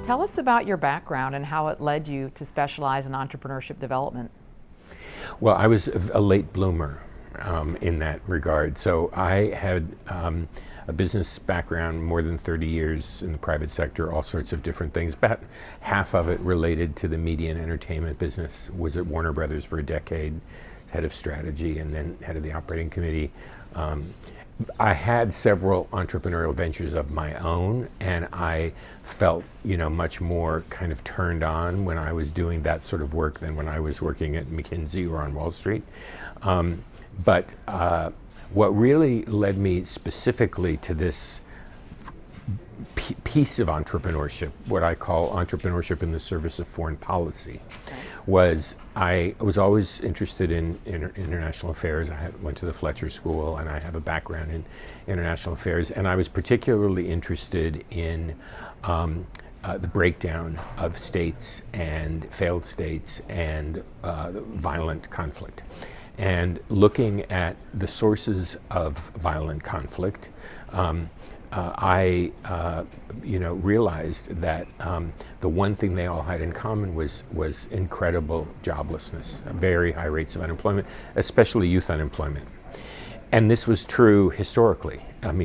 Tell us about your background and how it led you to specialize in entrepreneurship development. Well, I was a late bloomer in that regard. So I had a business background, more than 30 years in the private sector, all sorts of different things. About half of it related to the media and entertainment business. Was at Warner Brothers for a decade, head of strategy and then head of the operating committee. I had several entrepreneurial ventures of my own, and I felt, much more kind of turned on when I was doing that sort of work than when I was working at McKinsey or on Wall Street. But what really led me specifically to this piece of entrepreneurship, what I call entrepreneurship in the service of foreign policy, was I was always interested in international affairs. I went to the Fletcher School, and I have a background in international affairs, and I was particularly interested in the breakdown of states and failed states and violent conflict. And looking at the sources of violent conflict, I realized that the one thing they all had in common was incredible joblessness, very high rates of unemployment, especially youth unemployment. And this was true historically,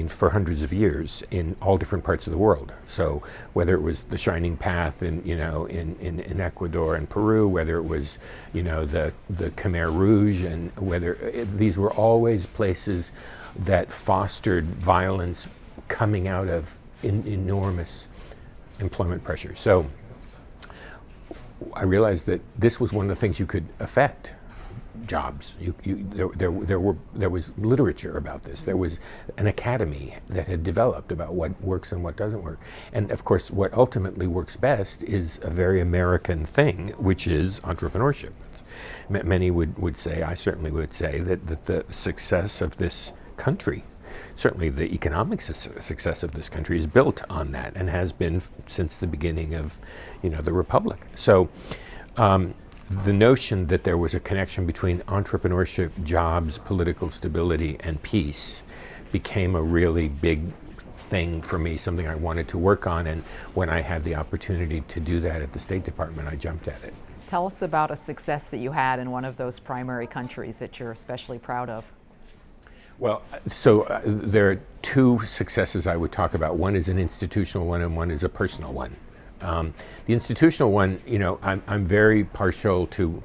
for hundreds of years in all different parts of the world. So whether it was the Shining Path in Ecuador and Peru, whether it was, the Khmer Rouge, and these were always places that fostered violence coming out of enormous employment pressure. So I realized that this was one of the things you could affect. Jobs. There was literature about this. There was an academy that had developed about what works and what doesn't work. And of course, what ultimately works best is a very American thing, which is entrepreneurship. Many would say, I certainly would say, that the success of this country, certainly the economic success of this country, is built on that and has been since the beginning of, the Republic. So. The notion that there was a connection between entrepreneurship, jobs, political stability, and peace became a really big thing for me, something I wanted to work on, and when I had the opportunity to do that at the State Department, I jumped at it. Tell us about a success that you had in one of those primary countries that you're especially proud of. Well, so there are two successes I would talk about. One is an institutional one and one is a personal one. The institutional one, I'm very partial to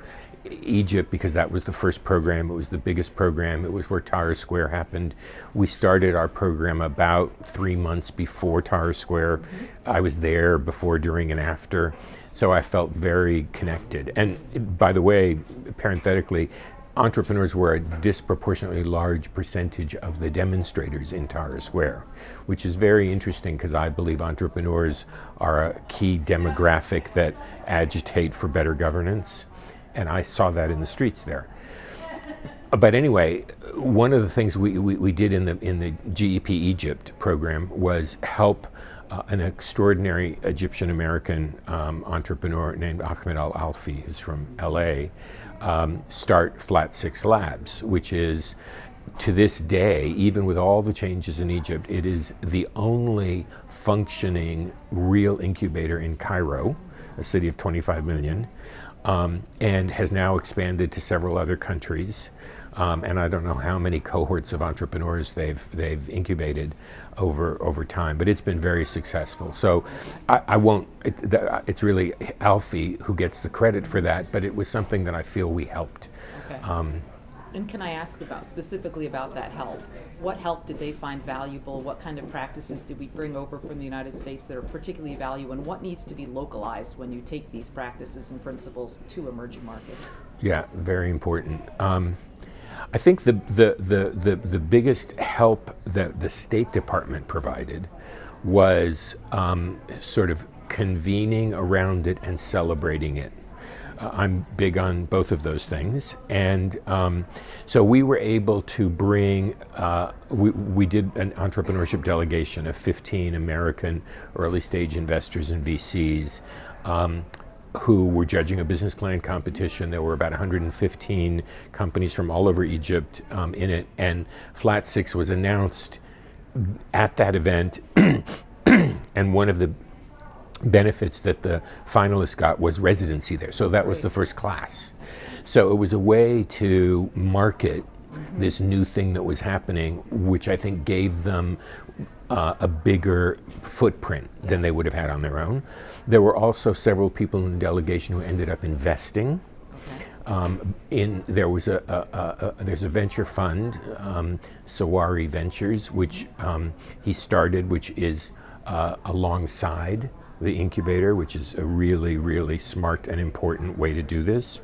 Egypt because that was the first program. It was the biggest program. It was where Tahrir Square happened. We started our program about 3 months before Tahrir Square. Mm-hmm. I was there before, during, and after. So I felt very connected. And by the way, parenthetically, entrepreneurs were a disproportionately large percentage of the demonstrators in Tahrir Square, which is very interesting because I believe entrepreneurs are a key demographic that agitate for better governance, and I saw that in the streets there. But anyway, one of the things we did in the GEP Egypt program was help an extraordinary Egyptian-American entrepreneur named Ahmed Al-Alfi, who's from LA, start Flat 6 Labs, which is, to this day, even with all the changes in Egypt, it is the only functioning real incubator in Cairo, a city of 25 million, and has now expanded to several other countries. And I don't know how many cohorts of entrepreneurs they've incubated over time, but it's been very successful. So I won't, it's really Alfie who gets the credit for that, but it was something that I feel we helped. Okay. And can I ask specifically about that help? What help did they find valuable? What kind of practices did we bring over from the United States that are particularly valuable, and what needs to be localized when you take these practices and principles to emerging markets? Yeah, very important. I think the biggest help that the State Department provided was sort of convening around it and celebrating it. I'm big on both of those things, and so we were able to bring, we did an entrepreneurship delegation of 15 American early stage investors and VCs who were judging a business plan competition. There were about 115 companies from all over Egypt in it, and Flat 6 was announced at that event. And one of the benefits that the finalists got was residency there. So that was the first class. So it was a way to market this new thing that was happening, which I think gave them a bigger footprint than they would have had on their own. There were also several people in the delegation who ended up investing. There's a venture fund, Sawari Ventures, which he started, which is alongside the incubator, which is a really, really smart and important way to do this.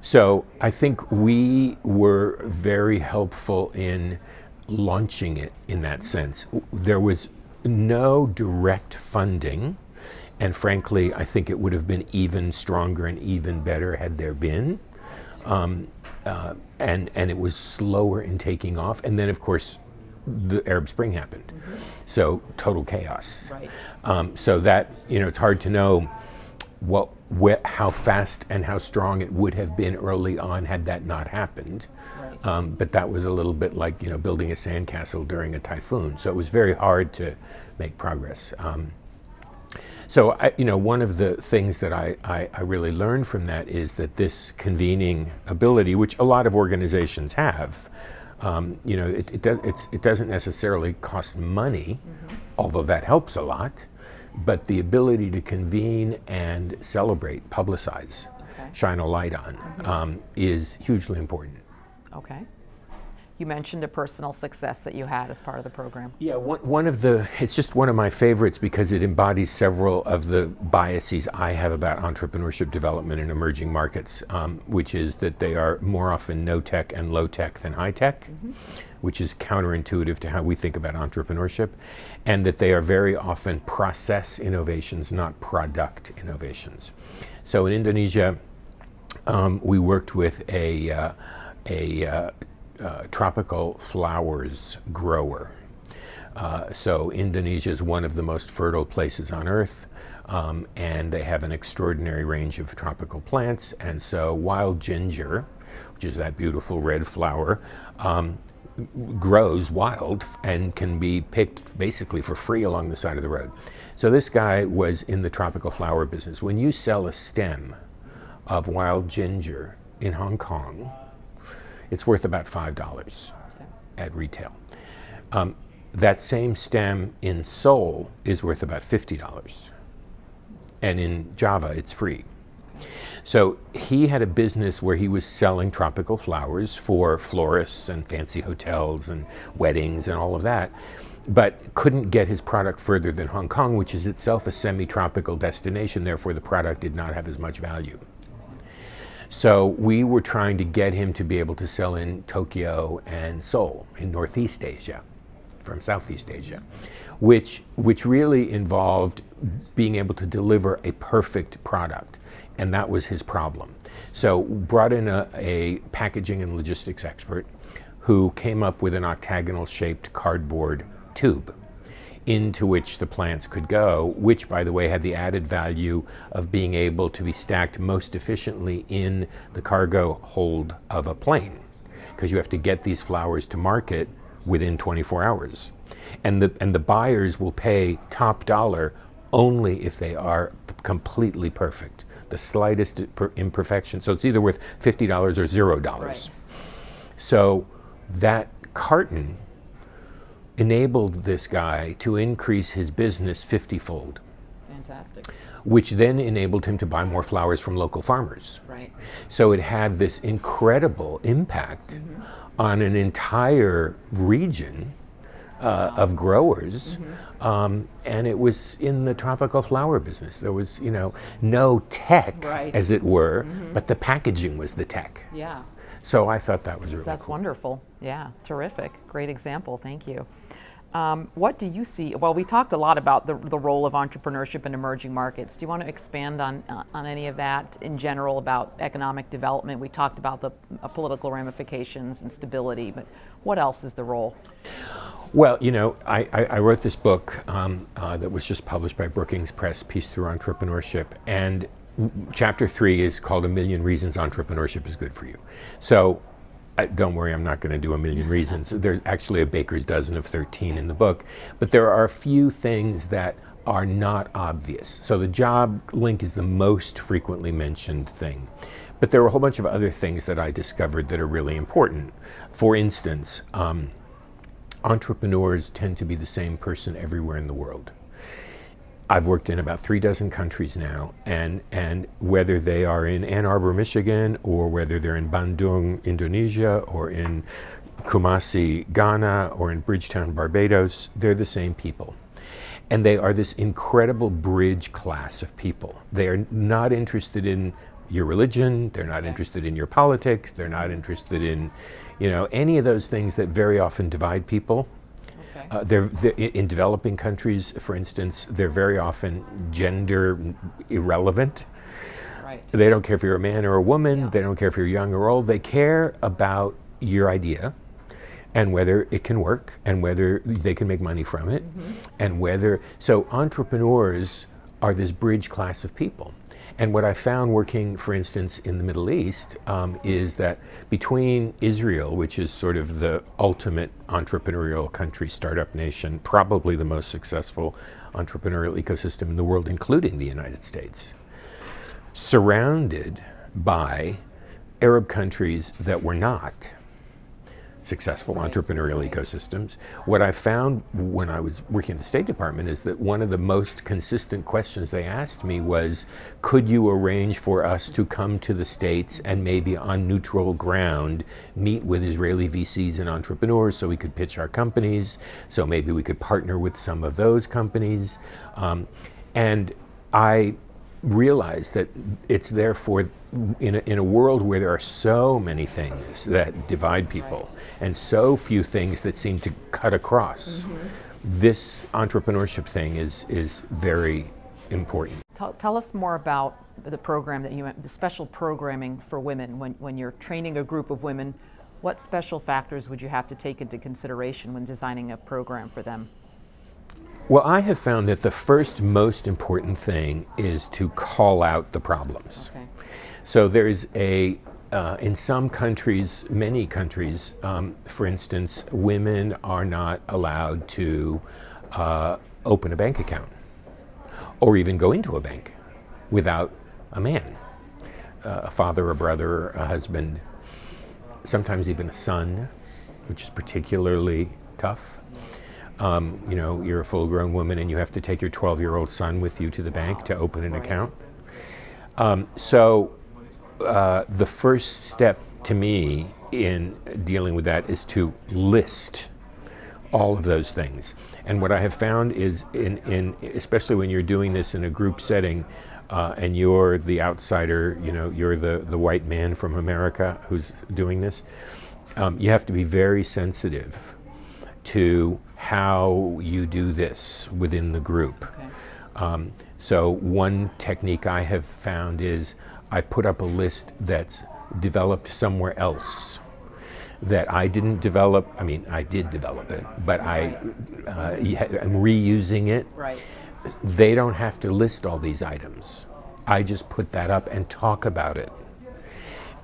So I think we were very helpful in launching it in that sense. There was no direct funding, and frankly, I think it would have been even stronger and even better had there been. And it was slower in taking off. And then, of course, the Arab Spring happened. So total chaos. Right. So that, it's hard to know how fast and how strong it would have been early on had that not happened. Right. But that was a little bit like, building a sandcastle during a typhoon. So it was very hard to make progress. So one of the things that I really learned from that is that this convening ability, which a lot of organizations have, it doesn't necessarily cost money, although that helps a lot. But the ability to convene and celebrate, publicize, shine a light on, is hugely important. Okay. You mentioned a personal success that you had as part of the program. Yeah, it's just one of my favorites because it embodies several of the biases I have about entrepreneurship development in emerging markets, which is that they are more often no-tech and low-tech than high-tech, which is counterintuitive to how we think about entrepreneurship, and that they are very often process innovations, not product innovations. So in Indonesia, we worked with a tropical flowers grower. So Indonesia is one of the most fertile places on earth, and they have an extraordinary range of tropical plants. And so wild ginger, which is that beautiful red flower, grows wild and can be picked basically for free along the side of the road. So this guy was in the tropical flower business. When you sell a stem of wild ginger in Hong Kong, it's worth about $5 at retail. That same stem in Seoul is worth about $50. And in Java, it's free. So he had a business where he was selling tropical flowers for florists and fancy hotels and weddings and all of that, but couldn't get his product further than Hong Kong, which is itself a semi-tropical destination. Therefore, the product did not have as much value. So we were trying to get him to be able to sell in Tokyo and Seoul in Northeast Asia, from Southeast Asia, which really involved being able to deliver a perfect product, and that was his problem. So brought in a packaging and logistics expert who came up with an octagonal shaped cardboard tube into which the plants could go, which, by the way, had the added value of being able to be stacked most efficiently in the cargo hold of a plane, because you have to get these flowers to market within 24 hours. And the buyers will pay top dollar only if they are completely perfect, the slightest imperfection. So it's either worth $50 or $0. Right. So that carton enabled this guy to increase his business 50-fold. Fantastic. Which then enabled him to buy more flowers from local farmers. Right. So it had this incredible impact on an entire region of growers, and it was in the tropical flower business. There was, no tech, as it were, but the packaging was the tech. Yeah. So I thought that was really That's cool. wonderful. Yeah, terrific. Great example. Thank you. What do you see? Well, we talked a lot about the role of entrepreneurship in emerging markets. Do you want to expand on any of that in general about economic development? We talked about the political ramifications and stability, but what else is the role? Well, I wrote this book that was just published by Brookings Press, Peace Through Entrepreneurship, and Chapter 3 is called A Million Reasons Entrepreneurship is Good for You. So don't worry, I'm not going to do a million reasons. There's actually a baker's dozen of 13 in the book. But there are a few things that are not obvious. So the job link is the most frequently mentioned thing. But there are a whole bunch of other things that I discovered that are really important. For instance, entrepreneurs tend to be the same person everywhere in the world. I've worked in about 36 countries now, and whether they are in Ann Arbor, Michigan, or whether they're in Bandung, Indonesia, or in Kumasi, Ghana, or in Bridgetown, Barbados, they're the same people. And they are this incredible bridge class of people. They are not interested in your religion, they're not interested in your politics, they're not interested in, any of those things that very often divide people. They're in developing countries, for instance, they're very often gender irrelevant. Right. They don't care if you're a man or a woman, they don't care if you're young or old, they care about your idea and whether it can work and whether they can make money from it, and so entrepreneurs are this bridge class of people. And what I found working, for instance, in the Middle East, is that between Israel, which is sort of the ultimate entrepreneurial country, startup nation, probably the most successful entrepreneurial ecosystem in the world, including the United States, surrounded by Arab countries that were not successful entrepreneurial ecosystems. What I found when I was working at the State Department is that one of the most consistent questions they asked me was, could you arrange for us to come to the States and maybe on neutral ground meet with Israeli VCs and entrepreneurs so we could pitch our companies, so maybe we could partner with some of those companies. And I realized that it's therefore in a world where there are so many things that divide people and so few things that seem to cut across, this entrepreneurship thing is very important. Tell us more about the program the special programming for women. When you're training a group of women, what special factors would you have to take into consideration when designing a program for them? Well, I have found that the first most important thing is to call out the problems. Okay. So there's in some countries, many countries, for instance, women are not allowed to open a bank account or even go into a bank without a man, a father, a brother, a husband, sometimes even a son, which is particularly tough. You're a full-grown woman and you have to take your 12-year-old son with you to the bank to open an account. So the first step to me in dealing with that is to list all of those things. And what I have found is, especially when you're doing this in a group setting, and you're the outsider, you're the white man from America who's doing this, you have to be very sensitive to how you do this within the group. Okay. So one technique I have found is I put up a list that's developed somewhere else that I didn't develop. I mean, I did develop it, but I'm reusing it. Right. They don't have to list all these items. I just put that up and talk about it.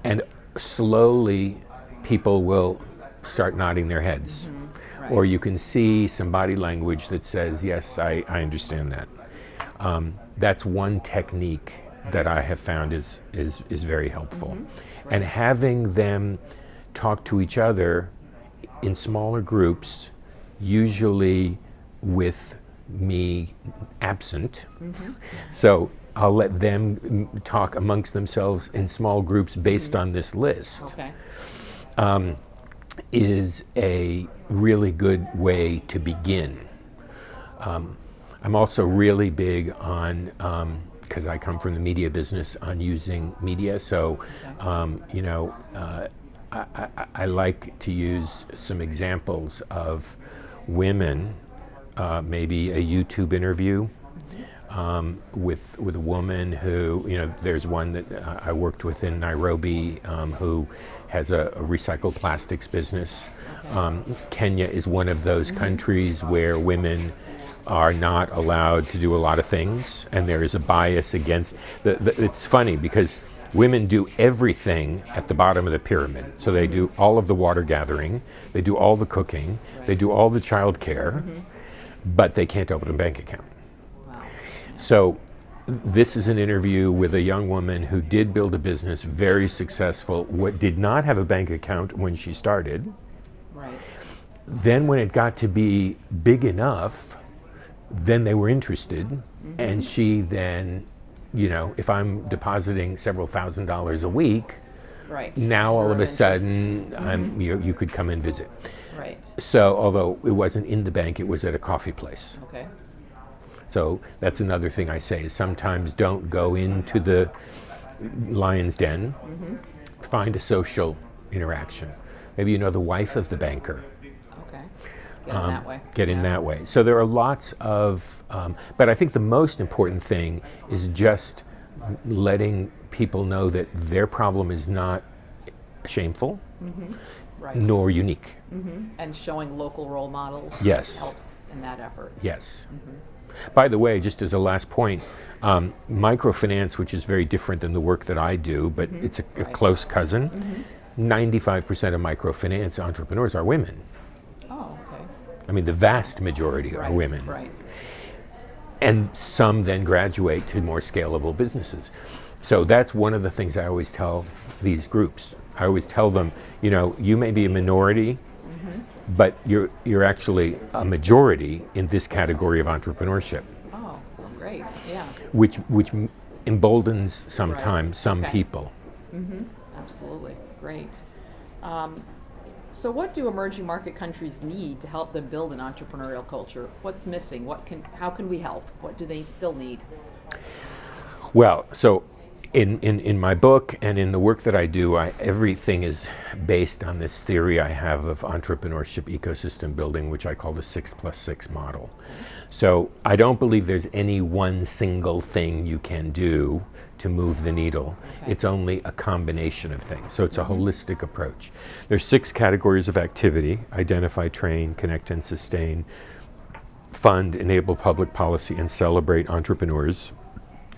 And slowly people will start nodding their heads. Right. Or you can see some body language that says, yes, I understand that. That's one technique that I have found is very helpful. Right. And having them talk to each other in smaller groups, usually with me absent. So I'll let them talk amongst themselves in small groups based on this list. Okay. Is a really good way to begin. I'm also really big on, because I come from the media business, on using media. So, I like to use some examples of women, maybe a YouTube interview with a woman who, there's one that I worked with in Nairobi who has a recycled plastics business. Kenya is one of those countries where women are not allowed to do a lot of things, and there is a bias against it's funny because women do everything at the bottom of the pyramid. So they do all of the water gathering, they do all the cooking, they do all the child care, but they can't open a bank account. Wow. So this is an interview with a young woman who did build a business, very successful, what did not have a bank account when she started. Right. Then when it got to be big enough, then they were interested. And she then, if I'm depositing several $1,000s a week, Right. now all You're of a of interest. sudden you could come and visit. Right. So although it wasn't in the bank, it was at a coffee place. Okay. So that's another thing I say is sometimes don't go into the lion's den. Find a social interaction. Maybe you know the wife of the banker. Okay. Get in that way. Get in that way. So there are lots of, but I think the most important thing is just letting people know that their problem is not shameful Right. nor unique. And showing local role models. Yes. Helps in that effort. Yes. By the way, just as a last point, microfinance, which is very different than the work that I do, but it's a close cousin, 95% of microfinance entrepreneurs are women. Oh, okay. I mean, the vast majority are women. Right. And some then graduate to more scalable businesses. So that's one of the things I always tell these groups. I always tell them, you may be a minority, but you're actually a majority in this category of entrepreneurship. Oh, great. Yeah. Which emboldens sometimes some Okay. people. Absolutely. Great. So what do emerging market countries need to help them build an entrepreneurial culture? What's missing? How can we help? What do they still need? Well, so in my book and in the work that I do, everything is based on this theory I have of entrepreneurship ecosystem building, which I call the 6+6 model. So I don't believe there's any one single thing you can do to move the needle. Okay. It's only a combination of things. So it's a holistic approach. There's 6 categories of activity: identify, train, connect and sustain, fund, enable public policy, and celebrate entrepreneurs.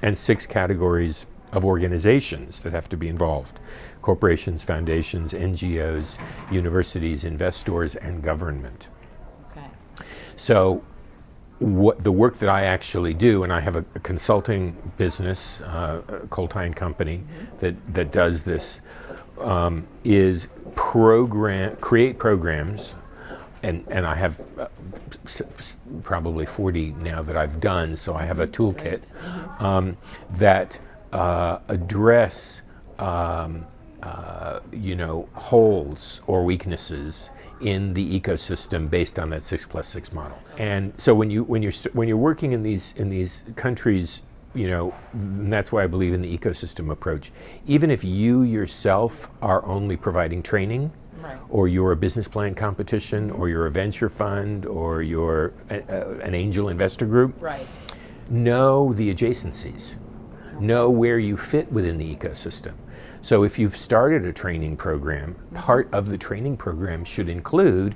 And 6 categories of organizations that have to be involved: corporations, foundations, NGOs, universities, investors, and government. Okay. So the work that I actually do, and I have a consulting business, Koltai and Co, that does this, is create programs, and I have probably 40 now that I've done, so I have a toolkit that address holes or weaknesses in the ecosystem based on that 6+6 model. And so when you're working in these countries, and that's why I believe in the ecosystem approach. Even if you yourself are only providing training, Right. or you're a business plan competition, or you're a venture fund, or you're an angel investor group, Right. know the adjacencies. Know where you fit within the ecosystem. So if you've started a training program, part of the training program should include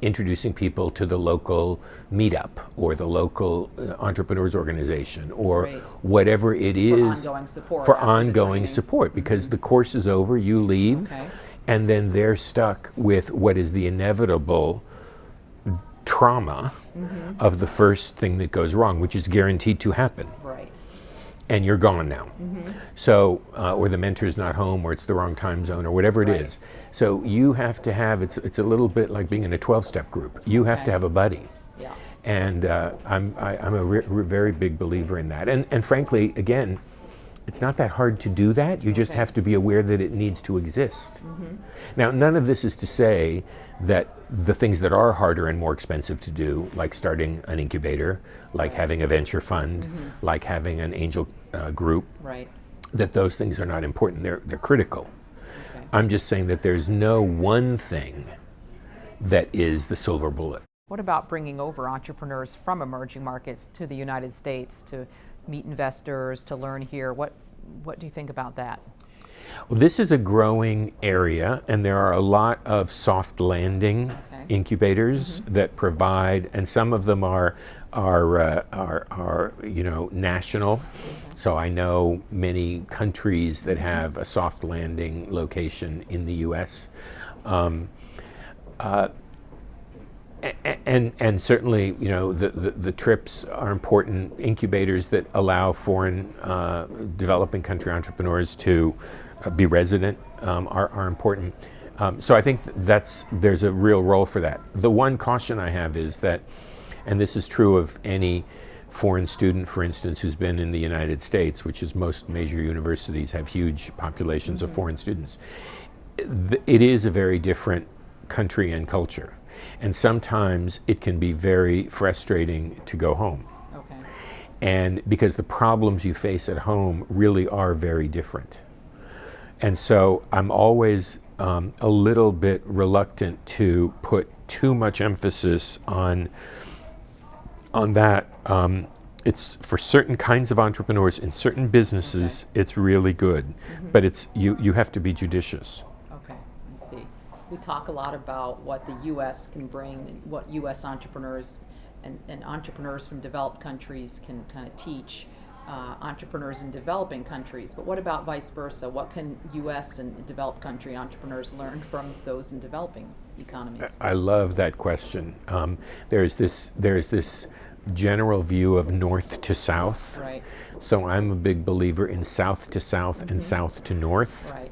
introducing people to the local meetup or the local entrepreneurs organization or Right. whatever it is ongoing support for after the ongoing training. support, because the course is over, you leave, Okay. and then they're stuck with what is the inevitable trauma of the first thing that goes wrong, which is guaranteed to happen. Right. And you're gone now. So, or the mentor's not home, or it's the wrong time zone, or whatever it Right. is. So you have to have, it's a little bit like being in a 12-step group. You have Okay. to have a buddy. Yeah. And I'm a very big believer in that. And frankly, again, it's not that hard to do that. You just Okay. have to be aware that it needs to exist. Now, none of this is to say that the things that are harder and more expensive to do, like starting an incubator, like having a venture fund, like having an angel group, Right. that those things are not important. They're critical. Okay. I'm just saying that there's no one thing that is the silver bullet. What about bringing over entrepreneurs from emerging markets to the United States to meet investors, to learn here? What do you think about that? Well, this is a growing area, and there are a lot of soft landing incubators that provide, and some of them are national. So I know many countries that have a soft landing location in the U.S. And certainly, you know, the trips are important. Incubators that allow foreign developing country entrepreneurs to be resident are important. So I think there's a real role for that. The one caution I have is that, and this is true of any foreign student, for instance, who's been in the United States, which is most major universities have huge populations of foreign students. It is a very different country and culture. And sometimes it can be very frustrating to go home. Okay. And because the problems you face at home really are very different. And so I'm always a little bit reluctant to put too much emphasis on that. It's for certain kinds of entrepreneurs in certain businesses, it's really good, but it's you have to be judicious. Okay, I see. We talk a lot about what the U.S. can bring, and what U.S. entrepreneurs and entrepreneurs from developed countries can kind of teach entrepreneurs in developing countries. But what about vice versa? What can U.S. and developed country entrepreneurs learn from those in developing economies? I love that question. There's this general view of north to south. Right. So I'm a big believer in south to south and south to north. Right.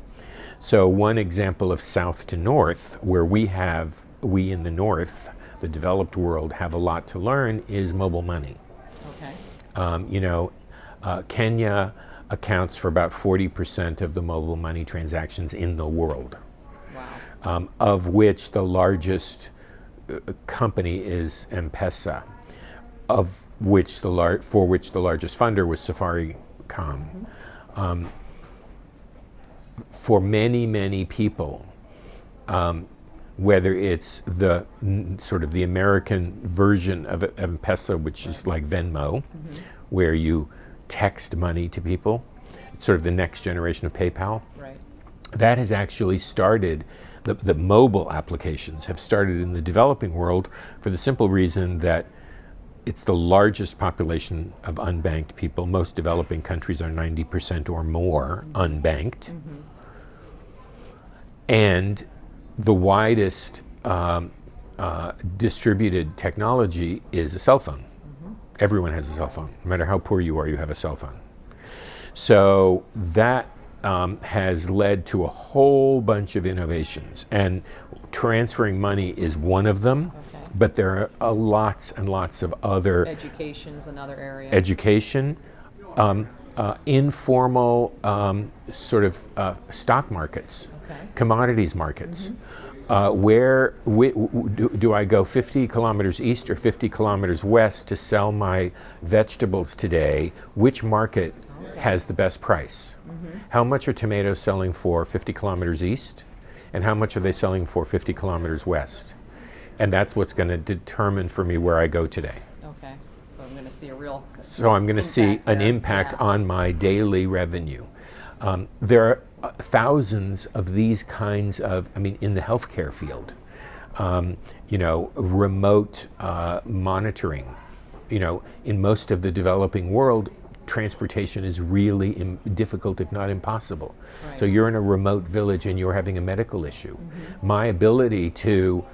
So one example of south to north, where we in the north, the developed world, have a lot to learn, is mobile money. Okay. Kenya accounts for about 40% of the mobile money transactions in the world. Wow. Of which the largest company is M-Pesa, for which the largest funder was Safaricom. For many, many people, whether it's the sort of the American version of M-Pesa, which is like Venmo, where you text money to people, it's sort of the next generation of PayPal. Right. That has actually started, the mobile applications have started in the developing world for the simple reason that it's the largest population of unbanked people. Most developing countries are 90% or more unbanked. And the widest distributed technology is a cell phone. Everyone has a cell phone. No matter how poor you are, you have a cell phone. So that has led to a whole bunch of innovations. And transferring money is one of them. Okay. But there are lots and lots of other. Education is another area. Education, informal sort of stock markets, Okay. commodities markets. Where do I go 50 kilometers east or 50 kilometers west to sell my vegetables today? Which market has the best price? How much are tomatoes selling for 50 kilometers east? And how much are they selling for 50 kilometers west? And that's what's going to determine for me where I go today. Okay. So I'm going to see a real. So I'm going to see an impact on my daily revenue. There are thousands of these kinds of, in the healthcare field, remote monitoring. In most of the developing world, transportation is really difficult, if not impossible. Right. So you're in a remote village and you're having a medical issue. My ability to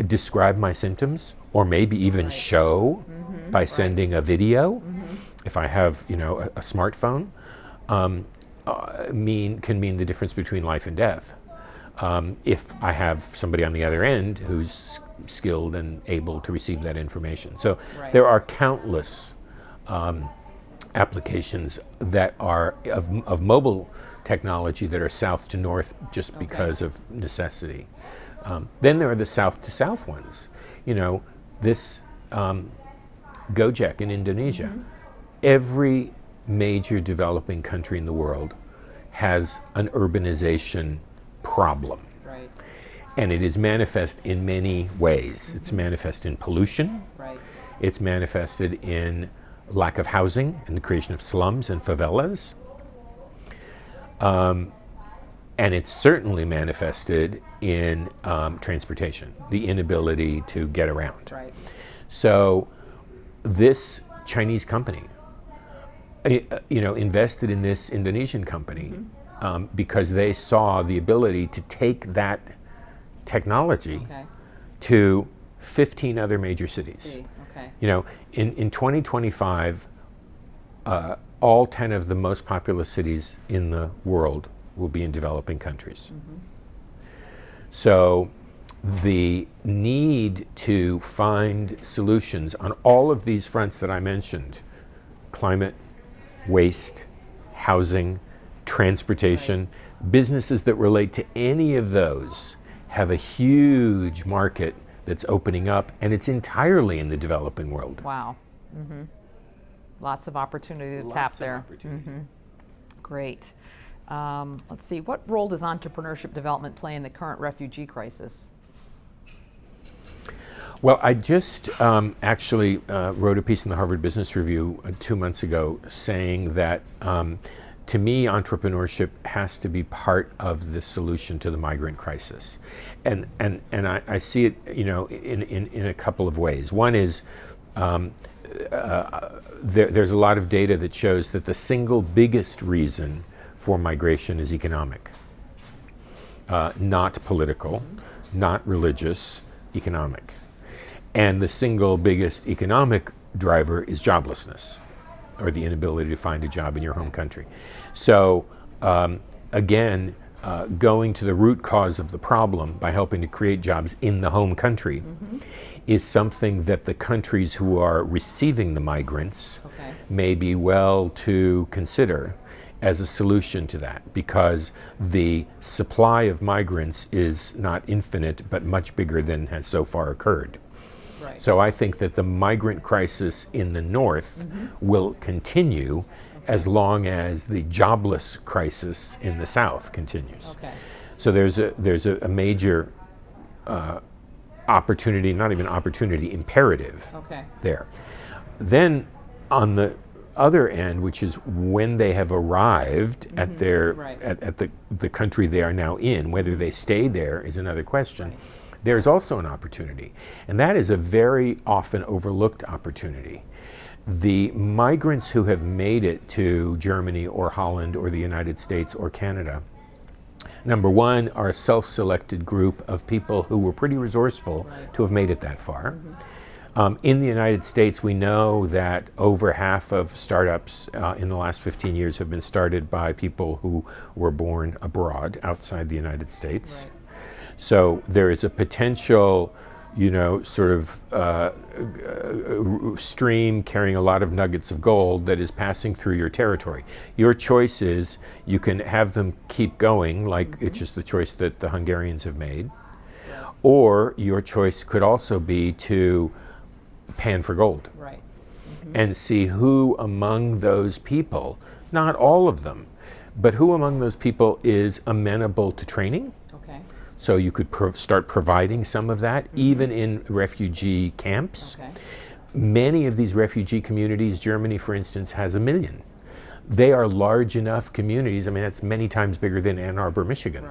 describe my symptoms, or maybe even show by sending a video, if I have a smartphone, can mean the difference between life and death. If I have somebody on the other end who's skilled and able to receive that information. So there are countless applications that are of mobile technology that are south to north just because of necessity. Then there are the south to south ones. This Gojek in Indonesia. Every major developing country in the world has an urbanization problem. Right. And it is manifest in many ways. It's manifest in pollution. Right. It's manifested in lack of housing and the creation of slums and favelas. And it's certainly manifested in transportation, the inability to get around. Right. So this Chinese company, invested in this Indonesian company because they saw the ability to take that technology to 15 other major cities. See, okay. You know, in 2025, all 10 of the most populous cities in the world will be in developing countries. So the need to find solutions on all of these fronts that I mentioned, climate, waste, housing, transportation, businesses that relate to any of those have a huge market that's opening up, and it's entirely in the developing world. Wow. Lots of opportunity to tap there. Opportunity. Great. Let's see, what role does entrepreneurship development play in the current refugee crisis? Well, I just actually wrote a piece in the Harvard Business Review 2 months ago saying that to me, entrepreneurship has to be part of the solution to the migrant crisis. And I see it, you know, in a couple of ways. One is there's a lot of data that shows that the single biggest reason for migration is economic, not political, not religious, economic. And the single biggest economic driver is joblessness, or the inability to find a job in your home country. So again, going to the root cause of the problem by helping to create jobs in the home country is something that the countries who are receiving the migrants may be well to consider as a solution to that, because the supply of migrants is not infinite, but much bigger than has so far occurred. So I think that the migrant crisis in the north will continue as long as the jobless crisis in the south continues. So there's a major opportunity, not even opportunity, imperative there. Then on the other end, which is when they have arrived at their at the country they are now in, whether they stay there is another question. There's also an opportunity, and that is a very often overlooked opportunity. The migrants who have made it to Germany or Holland or the United States or Canada, number one, are a self-selected group of people who were pretty resourceful to have made it that far. In the United States, we know that over half of startups in the last 15 years have been started by people who were born abroad, outside the United States. So there is a potential, you know, sort of stream carrying a lot of nuggets of gold that is passing through your territory. Your choice is you can have them keep going, like it's just the choice that the Hungarians have made, or your choice could also be to pan for gold and see who among those people, not all of them, but who among those people is amenable to training. So you could start providing some of that, even in refugee camps. Many of these refugee communities, Germany, for instance, has 1 million. They are large enough communities. I mean, that's many times bigger than Ann Arbor, Michigan.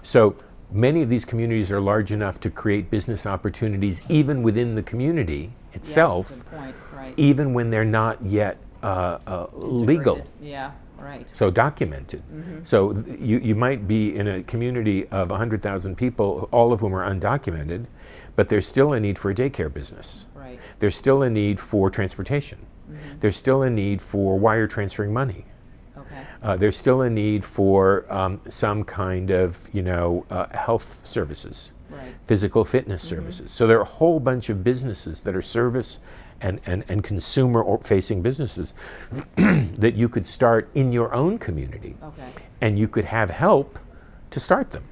So many of these communities are large enough to create business opportunities even within the community itself, even when they're not yet legal. So documented. So you might be in a community of 100,000 people, all of whom are undocumented, but there's still a need for a daycare business. There's still a need for transportation. There's still a need for wire transferring money. There's still a need for some kind of, you know, health services, physical fitness services. So there are a whole bunch of businesses that are service and consumer-facing businesses that you could start in your own community, and you could have help to start them.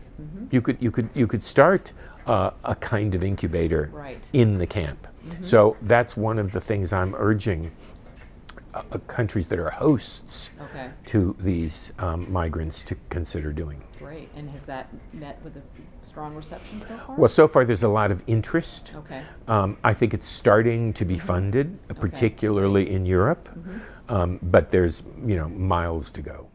You could start a kind of incubator in the camp. So that's one of the things I'm urging countries that are hosts to these migrants to consider doing. Great, and has that met with a strong reception so far? Well, so far there's a lot of interest. I think it's starting to be funded, particularly in Europe, but there's, you know, miles to go.